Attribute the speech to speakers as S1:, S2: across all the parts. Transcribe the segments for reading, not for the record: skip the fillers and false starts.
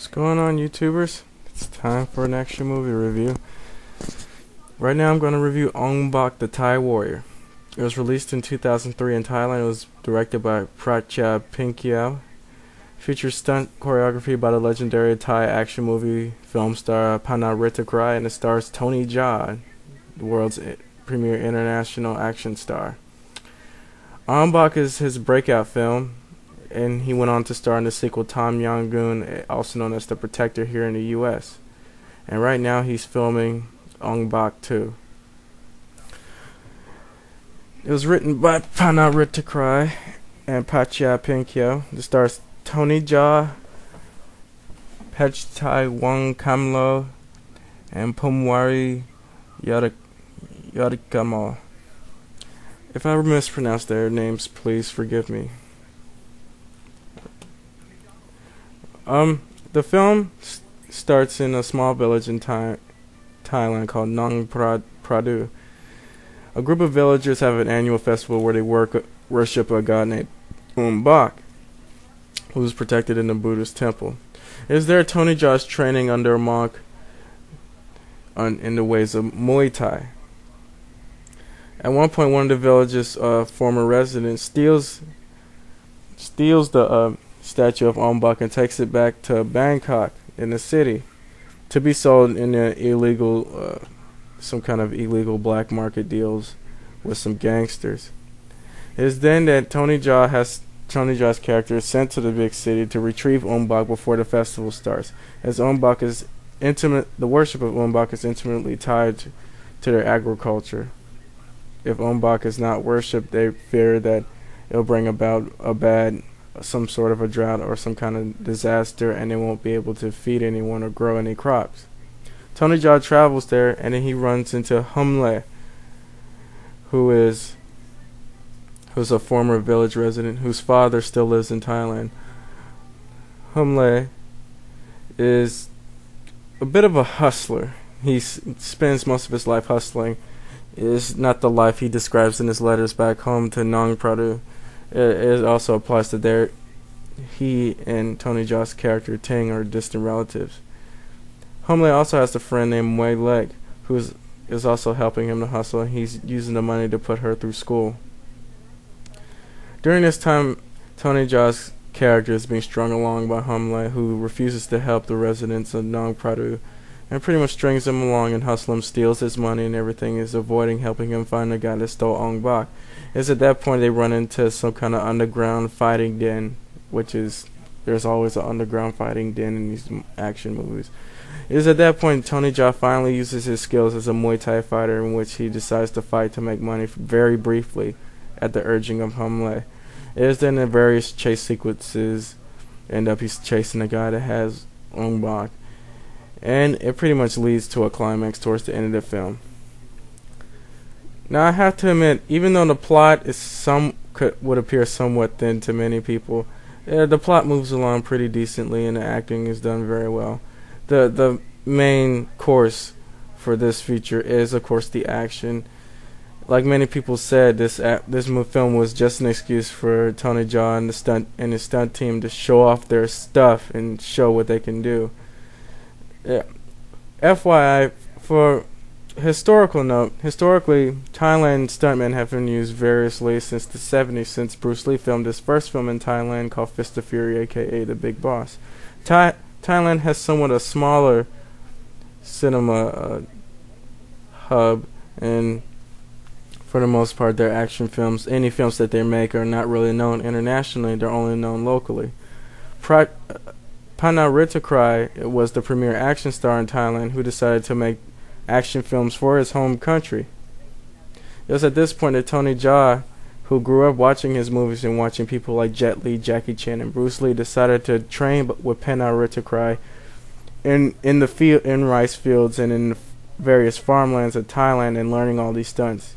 S1: What's going on, YouTubers? It's time for an action movie review. Right now I'm going to review Ong Bak the Thai Warrior. It was released in 2003 in Thailand. It was directed by Prachya Pinkaew. Features stunt choreography by the legendary Thai action movie film star Pumwaree, and it stars Tony Jaa, the world's premier international action star. Ong Bak is his breakout film, and he went on to star in the sequel Tom Yong-gun, also known as The Protector, here in the US. And right now he's filming Ong Bak 2. It was written by Pumwaree and Prachya Pinkaew. It stars Tony Jaa, Petchtai, Wongkamlao, and Pumwaree Yodkamol. If I mispronounced their names, please forgive me. The film starts in a small village in Thailand called Nong Pradu. A group of villagers have an annual festival where they worship a god named Ong Bak, who is protected in a Buddhist temple. It is there Tony Jaa is training under a monk in the ways of Muay Thai. At one point, one of the village's former residents steals the statue of Ong Bak and takes it back to Bangkok in the city to be sold in some kind of illegal black market deals with some gangsters. It is then that Tony Jaa's character is sent to the big city to retrieve Ong Bak before the festival starts, as the worship of Ong Bak is intimately tied to their agriculture. If Ong Bak is not worshipped, they fear that it'll bring about some sort of a drought or some kind of disaster, and they won't be able to feed anyone or grow any crops. Tony Jaa travels there, and then he runs into Humle, who's a former village resident whose father still lives in Thailand. Humle is a bit of a hustler. He spends most of his life hustling. It is not the life he describes in his letters back home to Nong Pradu. It also applies to he and Tony Jaa's character Ting are distant relatives. Humle also has a friend named Wei Leg, who is also helping him to hustle, and he's using the money to put her through school. During this time, Tony Jaa's character is being strung along by Humle, who refuses to help the residents of Nong Pradu, and pretty much strings him along and hustles him, steals his money and everything, is avoiding helping him find the guy that stole Ong Bak. It's at that point they run into some kind of underground fighting den, there's always an underground fighting den in these action movies. It is at that point Tony Jaa finally uses his skills as a Muay Thai fighter, in which he decides to fight to make money very briefly at the urging of Humle. It is then in various chase sequences he's chasing a guy that has Ong Bak, and it pretty much leads to a climax towards the end of the film. Now I have to admit, even though the plot would appear somewhat thin to many people, the plot moves along pretty decently and the acting is done very well. The main course for this feature is, of course, the action. Like many people said, this film was just an excuse for Tony Jaa and his stunt team to show off their stuff and show what they can do. Yeah. FYI, for historical note, historically, Thailand stuntmen have been used variously since the 70s, since Bruce Lee filmed his first film in Thailand called Fist of Fury, aka The Big Boss. Thailand has somewhat a smaller cinema hub, and for the most part their action films, any films that they make, are not really known internationally, they're only known locally. Pumwaree was the premier action star in Thailand who decided to make action films for his home country. It was at this point that Tony Jaa, who grew up watching his movies and watching people like Jet Li, Jackie Chan, and Bruce Lee, decided to train with Pumwaree in rice fields and in various farmlands of Thailand, and learning all these stunts.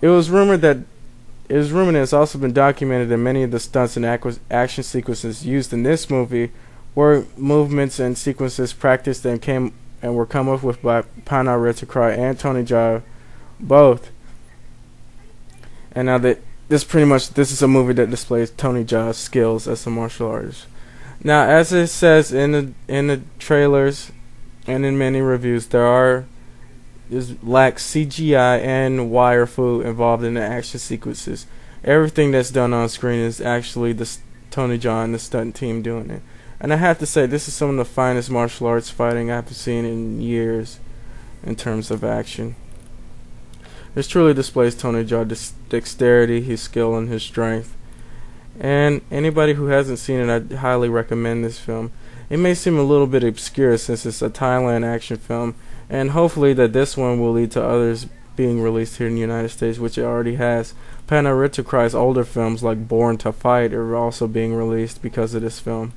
S1: It was rumored that it's also been documented that many of the stunts and action sequences used in this movie were movements and sequences practiced and were come up with by Pumwaree and Tony Jaa both. And now that this is a movie that displays Tony Jaa's skills as a martial artist. Now, as it says in the trailers and in many reviews, is lacks CGI and wire fu involved in the action sequences. Everything that's done on screen is actually Tony Jaa and the stunt team doing it. And I have to say, this is some of the finest martial arts fighting I've seen in years in terms of action. This truly displays Tony Jaa's dexterity, his skill, and his strength. And anybody who hasn't seen it, I highly recommend this film. It may seem a little bit obscure since it's a Thailand action film, and hopefully that this one will lead to others being released here in the United States, which it already has. Panarithikai's older films like Born to Fight are also being released because of this film.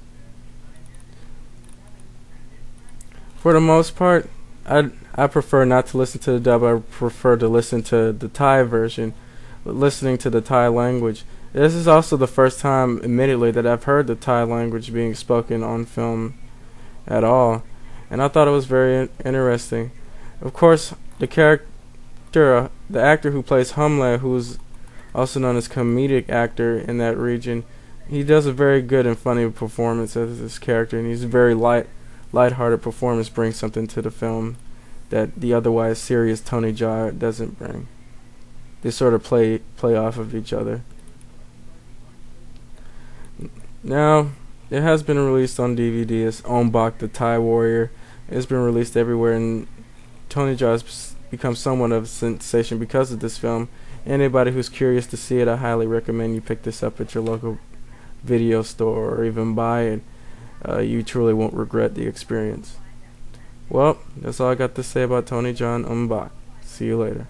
S1: For the most part, I prefer not to listen to the dub. I prefer to listen to the Thai version, listening to the Thai language. This is also the first time, admittedly, that I've heard the Thai language being spoken on film at all, and I thought it was very interesting. Of course, the actor who plays Humle, who's also known as comedic actor in that region, he does a very good and funny performance as this character, and he's a very lighthearted performance, brings something to the film that the otherwise serious Tony Jaa doesn't bring. They sort of play off of each other. Now, it has been released on DVD as Ombak the Thai Warrior. It's been released everywhere, and Tony Jaa has become somewhat of a sensation because of this film. Anybody who's curious to see it, I highly recommend you pick this up at your local video store or even buy it. You truly won't regret the experience. Well, that's all I got to say about Tony Jaa and Ombak. See you later.